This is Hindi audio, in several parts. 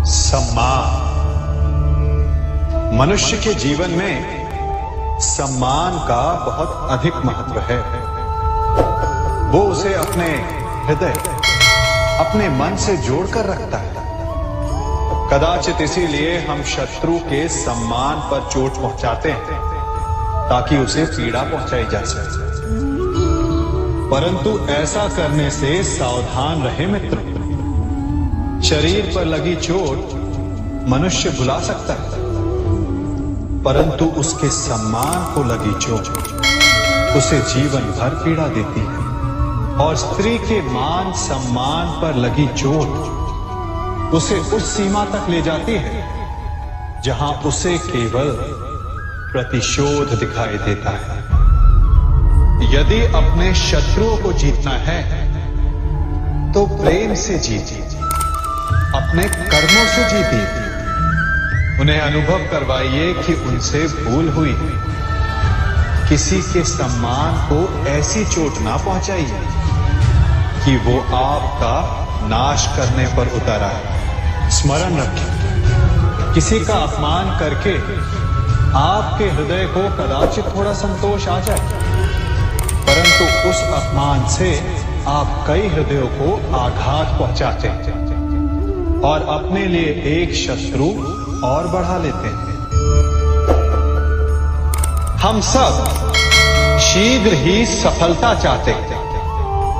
सम्मान। मनुष्य के जीवन में सम्मान का बहुत अधिक महत्व है। वो उसे अपने हृदय, अपने मन से जोड़कर रखता है। कदाचित इसीलिए हम शत्रु के सम्मान पर चोट पहुंचाते हैं ताकि उसे पीड़ा पहुंचाई जा सके। परंतु ऐसा करने से सावधान रहे मित्र। शरीर पर लगी चोट मनुष्य भुला सकता है, परंतु उसके सम्मान को लगी चोट उसे जीवन भर पीड़ा देती है। और स्त्री के मान सम्मान पर लगी चोट उसे उस सीमा तक ले जाती है जहां उसे केवल प्रतिशोध दिखाई देता है। यदि अपने शत्रुओं को जीतना है तो प्रेम से जीतिए, अपने कर्मों से जीतिए। उन्हें अनुभव करवाइए कि उनसे भूल हुई। किसी के सम्मान को ऐसी चोट ना पहुंचाइए कि वो आपका नाश करने पर उतर आए। स्मरण रखें, किसी का अपमान करके आपके हृदय को कदाचित थोड़ा संतोष आ जाए, परंतु उस अपमान से आप कई हृदयों को आघात पहुंचाते हैं और अपने लिए एक शत्रु और बढ़ा लेते हैं। हम सब शीघ्र ही सफलता चाहते हैं,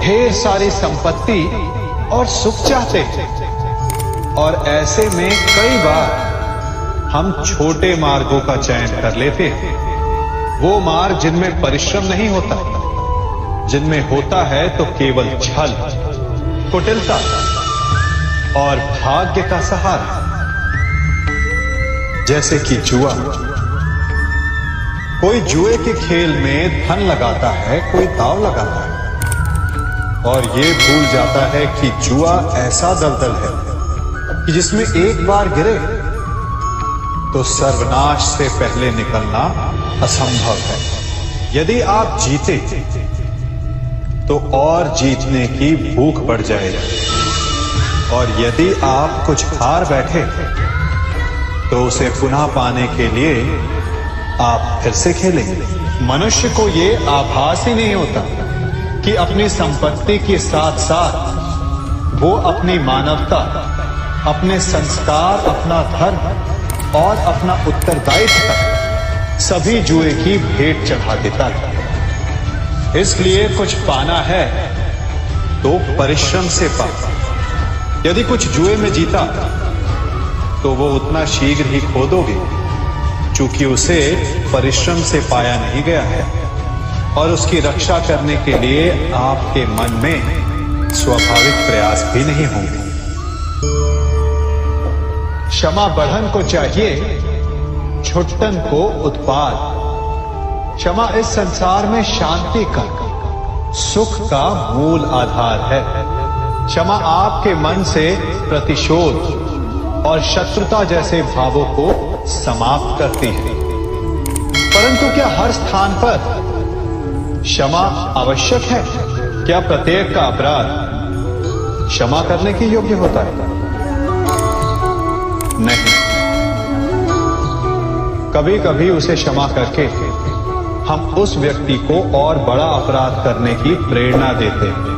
ढेर सारी संपत्ति और सुख चाहते हैं, और ऐसे में कई बार हम छोटे मार्गों का चयन कर लेते हैं। वो मार्ग जिनमें परिश्रम नहीं होता, जिनमें होता है तो केवल छल, कुटिलता और भाग्य का सहारा। जैसे कि जुआ। कोई जुए के खेल में धन लगाता है, कोई दांव लगाता है और ये भूल जाता है कि जुआ ऐसा दलदल है कि जिसमें एक बार गिरे तो सर्वनाश से पहले निकलना असंभव है। यदि आप जीते तो और जीतने की भूख बढ़ जाएगी, और यदि आप कुछ हार बैठे तो उसे पुनः पाने के लिए आप फिर से खेलेंगे। मनुष्य को यह आभास ही नहीं होता कि अपनी संपत्ति के साथ साथ वो अपनी मानवता, अपने संस्कार, अपना धर्म और अपना उत्तरदायित्व सभी जुए की भेंट चढ़ा देता है। इसलिए कुछ पाना है तो परिश्रम से पा। यदि कुछ जुए में जीता तो वो उतना शीघ्र ही खो दोगे, चूंकि उसे परिश्रम से पाया नहीं गया है, और उसकी रक्षा करने के लिए आपके मन में स्वाभाविक प्रयास भी नहीं होंगे। क्षमा बढ़न को चाहिए, छुट्टन को उत्पाद। क्षमा इस संसार में शांति का, सुख का मूल आधार है। क्षमा आपके मन से प्रतिशोध और शत्रुता जैसे भावों को समाप्त करती है। परंतु क्या हर स्थान पर क्षमा आवश्यक है? क्या प्रत्येक का अपराध क्षमा करने के योग्य होता है? नहीं। कभी कभी उसे क्षमा करके हम उस व्यक्ति को और बड़ा अपराध करने की प्रेरणा देते हैं,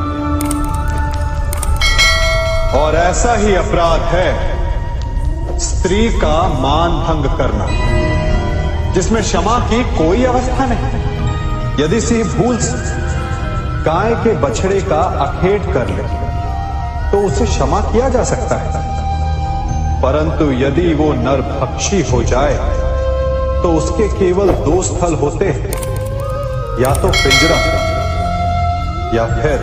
और ऐसा ही अपराध है स्त्री का मान भंग करना, जिसमें क्षमा की कोई अवस्था नहीं। यदि सिंह भूल से गाय के बछड़े का अखेट कर ले तो उसे क्षमा किया जा सकता है, परंतु यदि वो नरभक्षी हो जाए तो उसके केवल दो स्थल होते हैं, या तो पिंजरा या फिर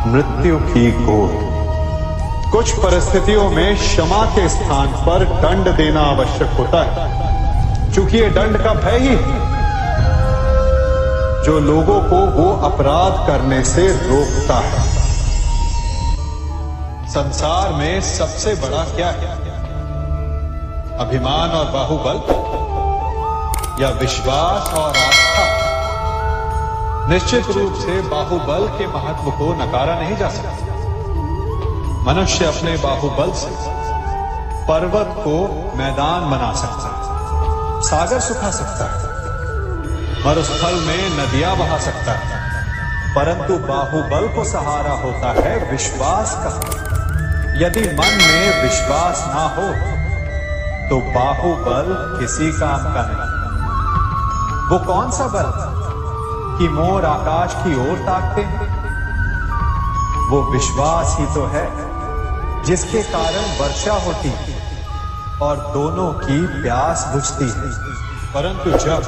मृत्यु की गोद। कुछ परिस्थितियों में क्षमा के स्थान पर दंड देना आवश्यक होता है, क्योंकि ये दंड का भय ही है जो लोगों को वो अपराध करने से रोकता है। संसार में सबसे बड़ा क्या है? अभिमान और बाहुबल, या विश्वास और आस्था? निश्चित रूप से बाहुबल के महत्व को नकारा नहीं जा सकता। मनुष्य अपने बाहुबल से पर्वत को मैदान बना सकता है, सागर सुखा सकता है, मरुस्थल में नदियां बहा सकता है, परंतु बाहुबल को सहारा होता है विश्वास का। यदि मन में विश्वास ना हो तो बाहुबल किसी काम का नहीं। वो कौन सा बल कि मोर आकाश की ओर ताकते हैं? वो विश्वास ही तो है जिसके कारण वर्षा होती है और दोनों की प्यास बुझती है। परंतु जब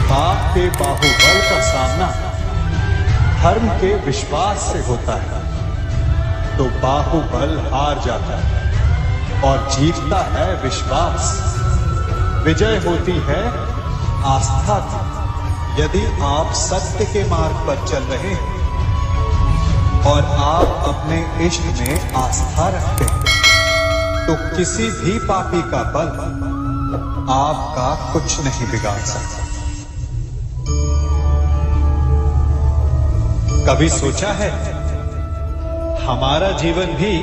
पाप के बाहुबल का सामना धर्म के विश्वास से होता है तो बाहुबल हार जाता है और जीतता है विश्वास। विजय होती है आस्था की। यदि आप सत्य के मार्ग पर चल रहे हैं और आप अपने इष्ट में आस्था रखते हैं तो किसी भी पापी का बल आपका कुछ नहीं बिगाड़ सकता। कभी सोचा है हमारा जीवन भी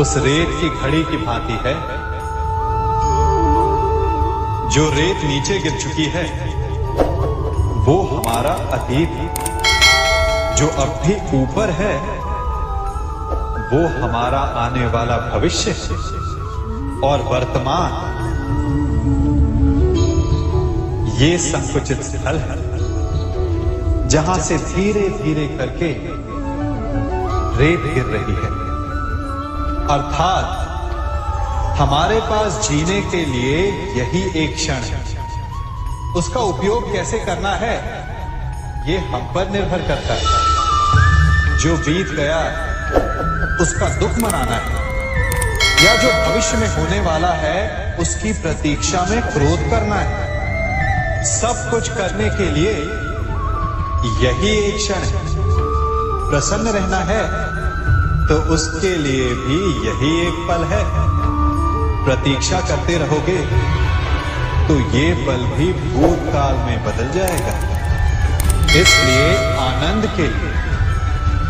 उस रेत की घड़ी की भांति है? जो रेत नीचे गिर चुकी है वो हमारा अतीत है, जो अब भी ऊपर है वो हमारा आने वाला भविष्य है, और वर्तमान ये संकुचित स्थल है जहां से धीरे धीरे करके रेत गिर रही है। अर्थात हमारे पास जीने के लिए यही एक क्षण है। उसका उपयोग कैसे करना है ये हम पर निर्भर करता है। जो बीत गया उसका दुख मनाना है या जो भविष्य में होने वाला है उसकी प्रतीक्षा में क्रोध करना है। सब कुछ करने के लिए यही एक क्षण है। प्रसन्न रहना है तो उसके लिए भी यही एक पल है। प्रतीक्षा करते रहोगे तो ये पल भी भूतकाल में बदल जाएगा। इसलिए आनंद के लिए,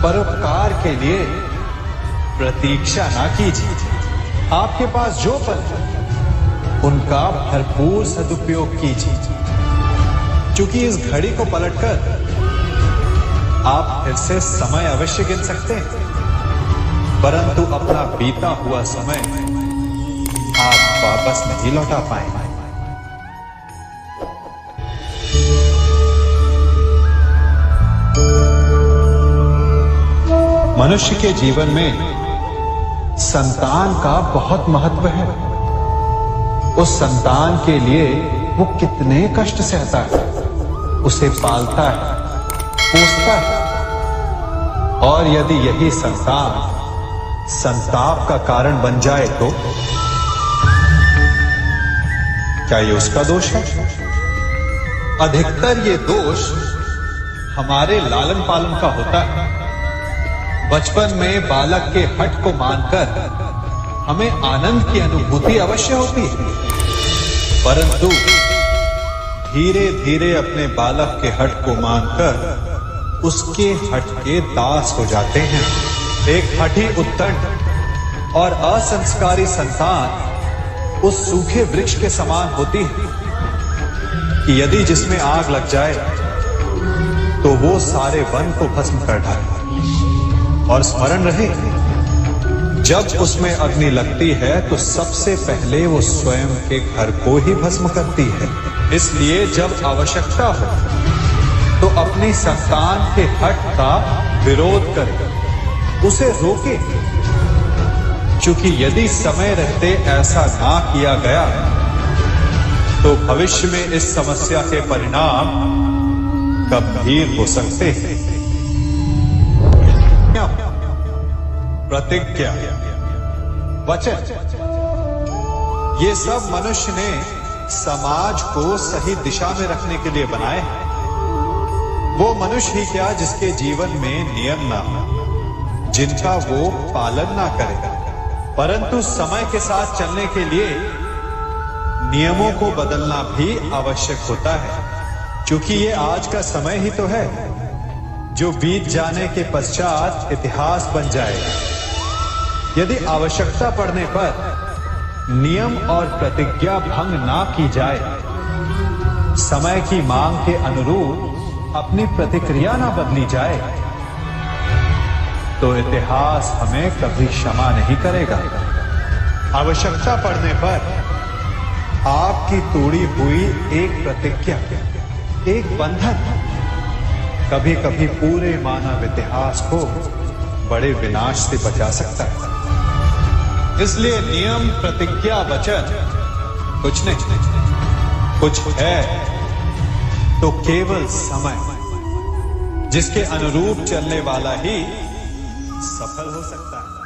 परोपकार के लिए प्रतीक्षा ना कीजिए। आपके पास जो पल है उनका भरपूर सदुपयोग कीजिए, क्योंकि इस घड़ी को पलटकर आप फिर से समय अवश्य गिन सकते हैं, परंतु अपना बीता हुआ समय आप वापस नहीं लौटा पाएंगे। मनुष्य के जीवन में संतान का बहुत महत्व है। उस संतान के लिए वो कितने कष्ट सहता है, उसे पालता है, पोसता है, और यदि यही संतान संताप का कारण बन जाए तो क्या ये उसका दोष है? अधिकतर ये दोष हमारे लालन पालन का होता है। बचपन में बालक के हठ को मानकर हमें आनंद की अनुभूति अवश्य होती है, परंतु धीरे धीरे अपने बालक के हठ को मानकर उसके हठ के दास हो जाते हैं। एक हठी उत्तंड और असंस्कारी संतान उस सूखे वृक्ष के समान होती है कि यदि जिसमें आग लग जाए तो वो सारे वन को भस्म कर डाले। और स्मरण रहे, जब उसमें अग्नि लगती है तो सबसे पहले वो स्वयं के घर को ही भस्म करती है। इसलिए जब आवश्यकता हो तो अपनी संतान के हठ का विरोध करे, उसे रोके, क्योंकि यदि समय रहते ऐसा ना किया गया तो भविष्य में इस समस्या के परिणाम गंभीर हो सकते हैं। प्रतिज्ञा, वचन, ये सब मनुष्य ने समाज को सही दिशा में रखने के लिए बनाए हैं। वो मनुष्य ही क्या जिसके जीवन में नियम ना हो, जिनका वो पालन ना करे, परंतु समय के साथ चलने के लिए नियमों को बदलना भी आवश्यक होता है, क्योंकि ये आज का समय ही तो है जो बीत जाने के पश्चात इतिहास बन जाएगा। यदि आवश्यकता पड़ने पर नियम और प्रतिज्ञा भंग ना की जाए, समय की मांग के अनुरूप अपनी प्रतिक्रिया ना बदली जाए, तो इतिहास हमें कभी क्षमा नहीं करेगा। आवश्यकता पड़ने पर आपकी तोड़ी हुई एक प्रतिज्ञा, एक बंधन कभी कभी पूरे मानव इतिहास को बड़े विनाश से बचा सकता है। इसलिए नियम, प्रतिज्ञा, वचन कुछ नहीं, कुछ है तो केवल समय, जिसके अनुरूप चलने वाला ही सफल हो सकता है।